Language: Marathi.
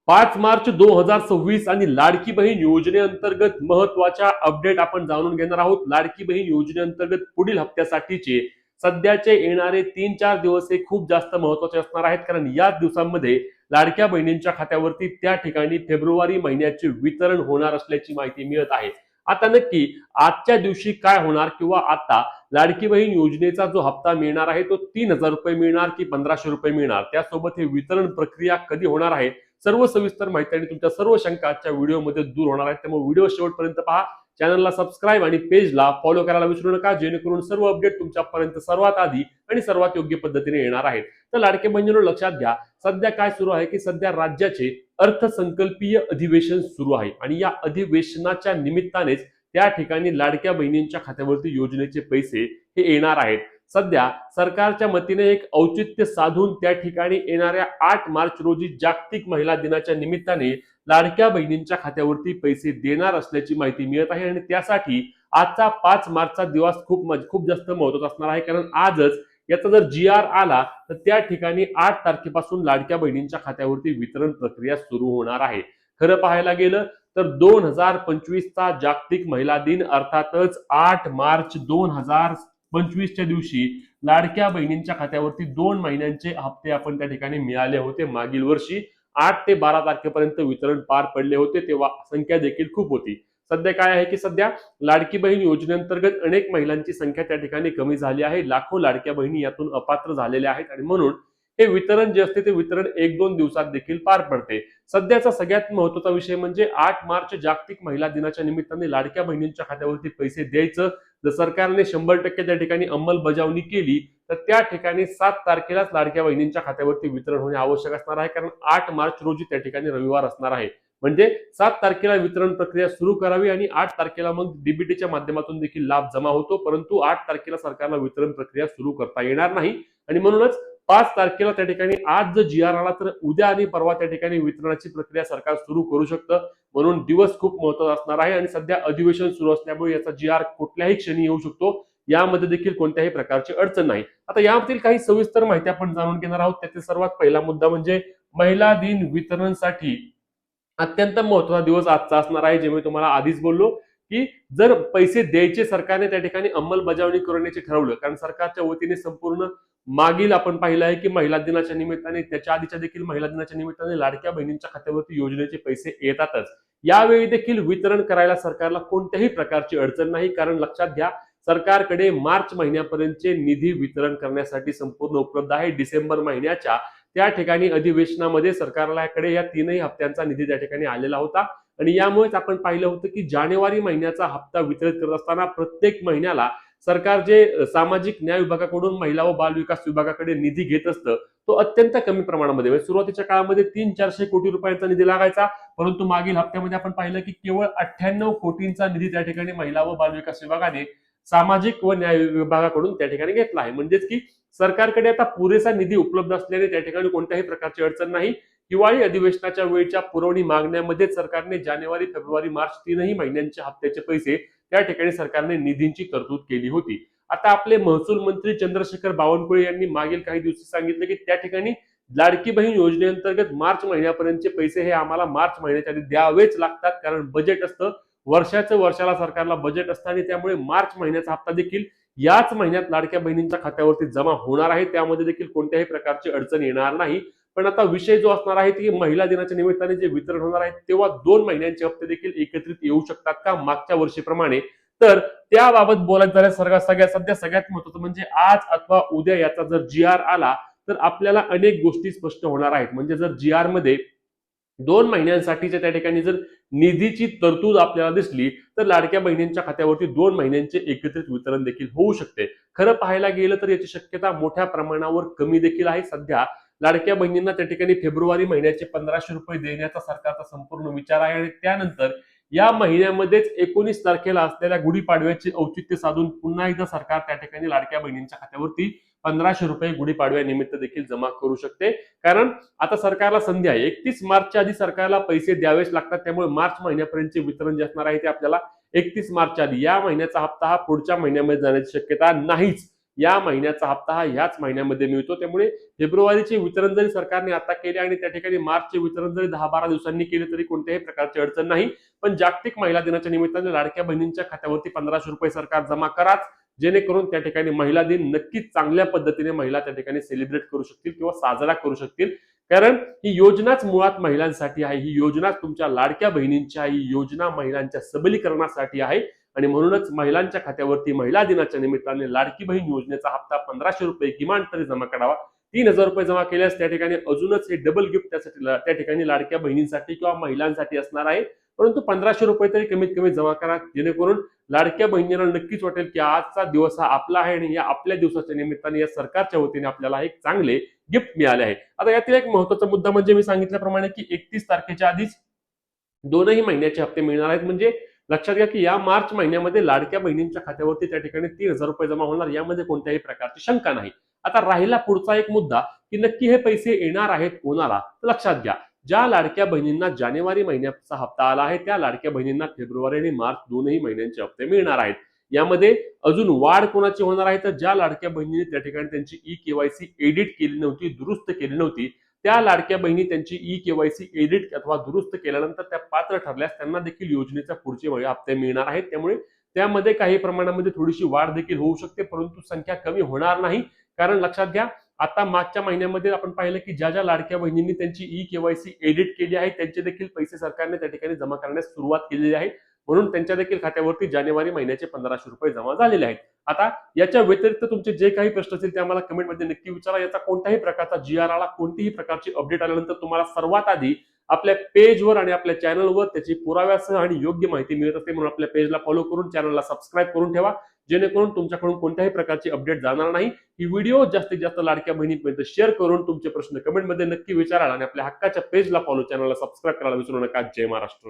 5 मार्च 2026 आणि लाडकी बहीण योजनेअंतर्गत महत्वाच्या अपडेट आपण जाणून घेणार आहोत। लाडकी बहीण योजनेअंतर्गत पुढील हप्त्यासाठीचे सध्याचे येणारे 3-4 दिवस हे खूप जास्त महत्वाचे असणार आहेत, कारण याच दिवसांमध्ये लाडक्या बहिणींच्या खात्यावरती त्या ठिकाणी फेब्रुवारी महिन्याचे वितरण होणार असल्याची माहिती मिळत आहे। आता नक्की आजच्या दिवशी काय होणार किंवा आता लाडकी बहीण योजनेचा जो हप्ता मिळणार आहे तो 3,000 रुपये मिळणार की 1,500 रुपये मिळणार, त्यासोबत हे वितरण प्रक्रिया कधी होणार आहे, सर्व सविस्तर माहिती आणि तुमच्या सर्व शंका आजच्या व्हिडिओमध्ये दूर होणार आहेत। त्यामुळे व्हिडिओ शेवटपर्यंत पहा, चॅनलला सबस्क्राईब आणि पेजला फॉलो करायला विसरू नका, जेणेकरून सर्व अपडेट तुमच्यापर्यंत सर्वात आधी आणि सर्वात योग्य पद्धतीने येणार आहेत। तर लाडके बहिणींनो लक्षात घ्या, सध्या काय सुरू आहे की सध्या राज्याचे अर्थसंकल्पीय अधिवेशन सुरू आहे आणि या अधिवेशनाच्या निमित्तानेच त्या ठिकाणी लाडक्या बहिणींच्या खात्यावरती योजनेचे पैसे हे येणार आहेत। सध्या सरकारच्या वतीने एक औचित्य साधून त्या ठिकाणी येणाऱ्या 8 मार्च रोजी जागतिक महिला दिनाच्या निमित्ताने लाडक्या बहिणींच्या खात्यावरती पैसे देणार असल्याची माहिती मिळत आहे आणि त्यासाठी आजचा 5 मार्चचा दिवस खूप जास्त महत्त्वाचा असणार आहे, कारण आजच याचा जर GR आला तर त्या ठिकाणी 8 तारखेपासून लाडक्या बहिणींच्या खात्यावरती वितरण प्रक्रिया सुरू होणार आहे। खरं पाहायला गेलं तर 2025 चा जागतिक महिला दिन अर्थातच 8 मार्च 2025च्या दिवशी लाडक्या बहिणींच्या खात्यावरती 2 महिन्यांचे हप्ते आपण त्या ठिकाणी मिळाले होते। मागील वर्षी 8 ते 12 तारखेपर्यंत वितरण पार पडले होते, तेव्हा संख्या देखील खूप होती। सध्या काय आहे की सध्या लाडकी बहीण योजनेअंतर्गत अनेक महिलांची संख्या त्या ठिकाणी कमी झाली आहे। लाखो लाडक्या बहिणी यातून अपात्र झालेल्या आहेत आणि म्हणून हे वितरण जे असते ते वितरण 1-2 दिवसात देखील पार पडते। सध्याचा सगळ्यात महत्त्वाचा विषय म्हणजे 8 मार्च जागतिक महिला दिनाच्या निमित्ताने लाडक्या बहिणींच्या खात्यावरती पैसे द्यायचं जर सरकारने 100% त्या ठिकाणी अंमलबजावणी केली तर त्या ठिकाणी 7 तारखेलाच लाडक्या बहिणींच्या खात्यावरती वितरण होणे आवश्यक असणार आहे, कारण 8 मार्च रोजी त्या ठिकाणी रविवार असणार आहे। म्हणजे 7 तारखेला वितरण प्रक्रिया सुरू करावी आणि 8 तारखेला मग डीबीटीच्या माध्यमातून देखील लाभ जमा होतो, परंतु 8 तारखेला सरकारला वितरण प्रक्रिया सुरू करता येणार नाही आणि म्हणूनच 5 तारखेला त्या ठिकाणी आज जर GR आला तर उद्या आणि परवा त्या ठिकाणी वितरणाची प्रक्रिया सरकार सुरू करू शकतं। म्हणून दिवस खूप महत्त्वाचा असणार आहे आणि सध्या अधिवेशन सुरू असल्यामुळे याचा GR कुठल्याही क्षणी येऊ शकतो, यामध्ये देखील कोणत्याही प्रकारची अडचण नाही। आता यामधील काही सविस्तर माहिती आपण जाणून घेणार आहोत। त्यातील सर्वात पहिला मुद्दा म्हणजे महिला दिन वितरणसाठी अत्यंत महत्त्वाचा दिवस आजचा असणार आहे। जे मी तुम्हाला आधीच बोललो की जर पैसे द्यायचे सरकारने त्या ठिकाणी अंमलबजावणी करण्याचे ठरवलं, कारण सरकारच्या वतीने संपूर्ण मागील आपण पाहिलं आहे की महिला दिनाच्या निमित्ताने, त्याच्या आधीच्या देखील महिला दिनाच्या निमित्ताने लाडक्या बहिणींच्या खात्यावरती योजनेचे पैसे येतातच। यावेळी देखील वितरण करायला सरकारला कोणत्याही प्रकारची अडचण नाही, कारण लक्षात घ्या सरकारकडे मार्च महिन्यापर्यंतचे निधी वितरण करण्यासाठी संपूर्ण उपलब्ध आहे। डिसेंबर महिन्याच्या त्या ठिकाणी अधिवेशनामध्ये सरकारकडे या 3ही हप्त्यांचा निधी त्या ठिकाणी आलेला होता आणि यामुळेच आपण पाहिलं होतं की जानेवारी महिन्याचा हप्ता वितरित करत असताना प्रत्येक महिन्याला सरकार जे सामाजिक न्याय विभागाकडून महिला व बाल विकास विभागाकडे निधी घेत असतं तो अत्यंत कमी प्रमाणामध्ये, सुरुवातीच्या काळामध्ये 300-400 कोटी रुपयांचा निधी लागायचा, परंतु मागील हप्त्यामध्ये आपण पाहिलं की केवळ 98 कोटींचा निधी त्या ठिकाणी महिला व बाल विकास विभागाने सामाजिक व न्याय विभागाकडून त्या ठिकाणी घेतला आहे। म्हणजेच की सरकारकडे आता पुरेसा निधी उपलब्ध असल्याने त्या ठिकाणी कोणत्याही प्रकारची अडचण नाही। हिवाळी अधिवेशनाच्या वेळच्या पुरवणी मागण्यामध्ये सरकारने जानेवारी, फेब्रुवारी, मार्च 3ही महिन्यांचे हप्त्याचे पैसे त्या ठिकाणी सरकारने निधींची तरतूद केली होती। आता आपले महसूल मंत्री चंद्रशेखर बावनकुळे यांनी मागील काही दिवशी सांगितले की त्या ठिकाणी लाडकी बहीण योजनेअंतर्गत मार्च महिन्यापर्यंतचे पैसे हे आम्हाला मार्च महिन्याच्या आधी द्यावेच लागतात, कारण बजेट असतं वर्षाला सरकारला बजेट असतं आणि त्यामुळे मार्च महिन्याचा हप्ता देखील याच महिन्यात लाडक्या बहिणींच्या खात्यावरती जमा होणार आहे। त्यामध्ये देखील कोणत्याही प्रकारची अडचण येणार नाही। पण आता विषय जो असणार आहे की महिला दिनाच्या निमित्ताने जे वितरण होणार आहे तेव्हा 2 महिन्यांचे हप्ते देखील एकत्रित येऊ शकतात का मागच्या वर्षीप्रमाणे, तर त्याबाबत बोलायचं झालं सगळ्यात महत्त्वाचं म्हणजे आज अथवा उद्या याचा जर GR आला तर आपल्याला अनेक गोष्टी स्पष्ट होणार आहेत। म्हणजे जर GR मध्ये 2 महिन्यांसाठीच्या त्या ठिकाणी जर निधीची तरतूद आपल्याला दिसली तर लाडक्या बहिणींच्या खात्यावरती 2 महिन्यांचे एकत्रित वितरण देखील होऊ शकते। खरं पाहायला गेलं तर याची शक्यता मोठ्या प्रमाणावर कमी देखील आहे। सध्या लाडक्या बहिणींना त्या ठिकाणी फेब्रुवारी महिन्याचे 1,500 रुपये देण्याचा सरकारचा संपूर्ण विचार आहे आणि त्यानंतर या महिन्यामध्येच 19 तारखेला असलेल्या गुढीपाडव्याचे औचित्य साधून पुन्हा एकदा सरकार त्या ठिकाणी लाडक्या बहिणींच्या खात्यावरती 1,500 रुपये गुढीपाडव्यानिमित्त देखील जमा करू शकते, कारण आता सरकारला संधी आहे। 31 मार्चच्या आधी सरकारला पैसे द्यावेच लागतात, त्यामुळे मार्च महिन्यापर्यंतचे वितरण जे असणार आहे ते आपल्याला 31 मार्चच्या आधी, या महिन्याचा हप्ता हा पुढच्या महिन्यामध्ये जाण्याची शक्यता नाहीच। या महिन्याचा हप्ता हा ह्याच महिन्यामध्ये मिळतो. त्यामुळे फेब्रुवारीचे वितरण जरी सरकारने आता केले आणि त्या ठिकाणी मार्चचे वितरण जरी 10-12 दिवसांनी केले तरी कोणत्याही प्रकारची अडचण नाही. पण जागतिक महिला दिनाच्या निमित्ताने लाडक्या बहिणींच्या खात्यावरती 1500 रुपये सरकार जमा कराच, जेणेकरून त्या ठिकाणी महिला दिन नक्कीच चांगल्या पद्धतीने महिला त्या ठिकाणी सेलिब्रेट करू शकतील किंवा साजरा करू शकतील. कारण ही योजनाच मुळात महिलांसाठी आहे, ही योजना तुमच्या लाडक्या बहिणींची आहे, ही योजना महिलांच्या सबलीकरणासाठी आहे. आणि म्हणूनच महिलांच्या खात्यावरती महिला दिनाच्या निमित्ताने लाडकी बहीण योजनेचा हप्ता 1500 रुपये किमान तरी जमा करावा. 3000 रुपये जमा केल्यास त्या ठिकाणी अजूनच हे डबल गिफ्ट त्यासाठी त्या ठिकाणी लाडक्या बहिणींसाठी किंवा महिलांसाठी असणार आहे. परंतु 1500 रुपये तरी कमीत कमी जमा करा, जेणेकरून लाडक्या बहिणींना नक्कीच वाटेल की आजचा दिवस हा आपला आहे आणि या आपल्या दिवसाच्या निमित्ताने या सरकारच्या वतीने आपल्याला एक चांगले गिफ्ट मिळाले आहे. आता यातील एक महत्त्वाचा मुद्दा म्हणजे मी सांगितल्याप्रमाणे की 31 तारखेच्या आधीच दोनही महिन्याचे हप्ते मिळणार आहेत. म्हणजे लक्षात घ्या की या मार्च महिन्यामध्ये लाडक्या बहिणींच्या खात्यावरती त्या ठिकाणी 3000 रुपये जमा होणार, यामध्ये कोणत्याही प्रकारची शंका नाही. आता राहिला पुढचा एक मुद्दा की नक्की हे पैसे येणार आहेत कोणाला, तर लक्षात घ्या ज्या लाडक्या बहिणींना जानेवारी महिन्याचा हप्ता आला आहे त्या लाडक्या बहिणींना फेब्रुवारी आणि मार्च दोनही महिन्यांचे हप्ते मिळणार आहेत. यामध्ये अजून वाढ कोणाची होणार आहे, तर ज्या लाडक्या बहिणींनी त्या ठिकाणी त्यांची ई-केवायसी एडिट केली नव्हती, दुरुस्त केली नव्हती, त्या लाडक्या बहिणी त्यांची ई-केवायसी एडिट अथवा दुरुस्त केल्यानंतर त्या पात्र ठरल्यास त्यांना देखील योजनेचा पुढचे हप्ते मिळणार आहेत. त्यामुळे त्यामध्ये काही प्रमाणामध्ये थोडीशी वाढ देखील होऊ शकते, परंतु संख्या कमी होणार नाही. कारण लक्षात घ्या आता मागच्या महिन्यामध्ये आपण पाहिलं की ज्या ज्या लाडक्या बहिणींनी त्यांची ई-केवायसी एडिट केली आहे त्यांचे देखील पैसे सरकारने त्या ठिकाणी जमा करण्यास सुरुवात केलेली आहे. म्हणून त्यांच्या देखील खात्यावरती जानेवारी महिन्याचे 1500 रुपये जमा झालेले आहेत. आता याच्या व्यतिरिक्त तुमचे जे काही प्रश्न असतील ते आम्हाला कमेंटमध्ये नक्की विचारा. याचा कोणत्याही प्रकारचा GR आला, कोणतीही प्रकारची अपडेट आल्यानंतर तुम्हाला सर्वात आधी आपल्या पेजवर आणि आपल्या चॅनलवर त्याची पुराव्यासह आणि योग्य माहिती मिळत असते. म्हणून आपल्या पेजला फॉलो करून चॅनलला सबस्क्राईब करून ठेवा, जेणेकरून तुमच्याकडून कोणत्याही प्रकारची अपडेट जाणार नाही. ही व्हिडिओ जास्तीत जास्त लाडक्या बहिणींपर्यंत शेअर करून तुमचे प्रश्न कमेंटमध्ये नक्की विचारा आणि आपल्या हक्काच्या पेजला फॉलो, चॅनलला सबस्क्राईब करायला विसरू नका. जय महाराष्ट्र.